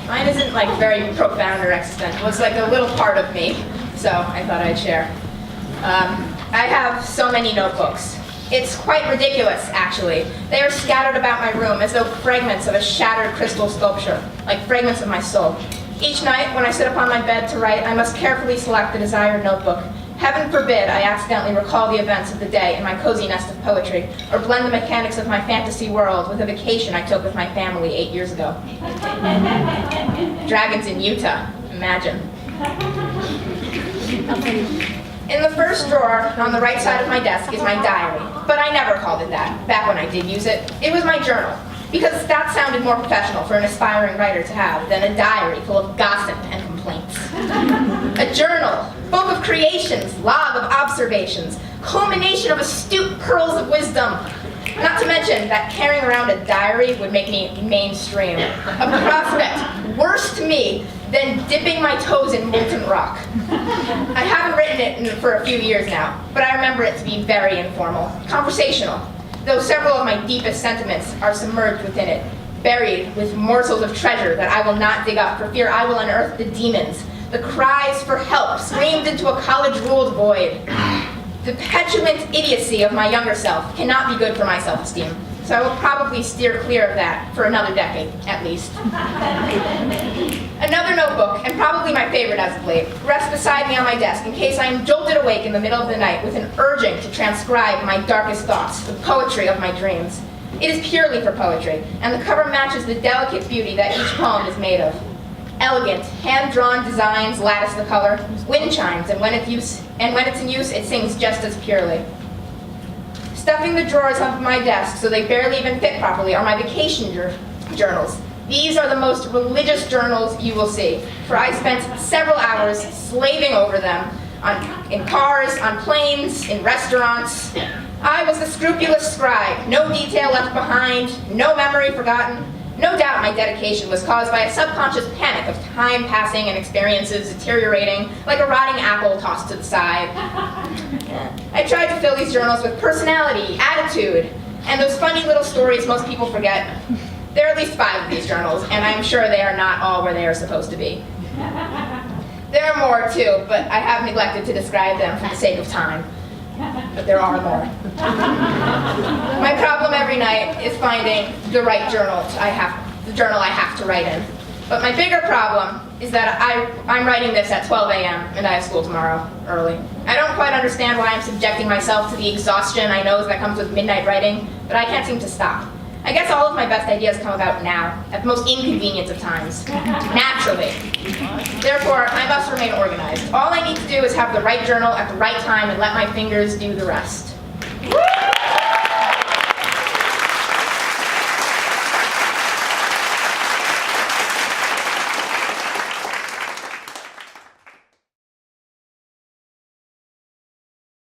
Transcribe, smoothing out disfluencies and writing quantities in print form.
Mine isn't like very profound or existential. It's like a little part of me, so I thought I'd share. I have so many notebooks. It's quite ridiculous, actually. They are scattered about my room as though fragments of a shattered crystal sculpture, like fragments of my soul. Each night, when I sit upon my bed to write, I must carefully select the desired notebook. Heaven forbid I accidentally recall the events of the day in my cozy nest of poetry, or blend the mechanics of my fantasy world with a vacation I took with my family 8 years ago. Dragons in Utah, imagine. In the first drawer, on the right side of my desk, is my diary. But I never called it that, back when I did use it. It was my journal, because that sounded more professional for an aspiring writer to have than a diary full of gossip and complaints. A journal, book of creations, log of observations, culmination of astute pearls of wisdom. Not to mention that carrying around a diary would make me mainstream. A prospect worse to me than dipping my toes in molten rock. I haven't written it for a few years now, but I remember it to be very informal, conversational, though several of my deepest sentiments are submerged within it, buried with morsels of treasure that I will not dig up for fear I will unearth the demons, the cries for help screamed into a college-ruled void. The petulant idiocy of my younger self cannot be good for my self-esteem, so I will probably steer clear of that for another decade, at least. Another notebook, and probably my favorite as of late, rests beside me on my desk in case I am jolted awake in the middle of the night with an urging to transcribe my darkest thoughts, the poetry of my dreams. It is purely for poetry, and the cover matches the delicate beauty that each poem is made of. Elegant, hand-drawn designs lattice the color, wind chimes, and when it's in use, it sings just as purely. Stuffing the drawers of my desk so they barely even fit properly are my vacation journals. These are the most religious journals you will see, for I spent several hours slaving over them in cars, on planes, in restaurants. I was the scrupulous scribe, no detail left behind, no memory forgotten. No doubt my dedication was caused by a subconscious panic of time passing and experiences deteriorating like a rotting apple tossed to the side. I tried to fill these journals with personality, attitude, and those funny little stories most people forget. There are at least 5 of these journals, and I'm sure they are not all where they are supposed to be. There are more too, but I have neglected to describe them for the sake of time. But there are more. My problem every night is finding the right journal I have to write in. But my bigger problem is that I'm writing this at 12 a.m. and I have school tomorrow early. I don't quite understand why I'm subjecting myself to the exhaustion I know that comes with midnight writing, but I can't seem to stop. I guess all of my best ideas come about now, at the most inconvenient of times, naturally. Therefore, I must remain organized. All I need to do is have the right journal at the right time and let my fingers do the rest.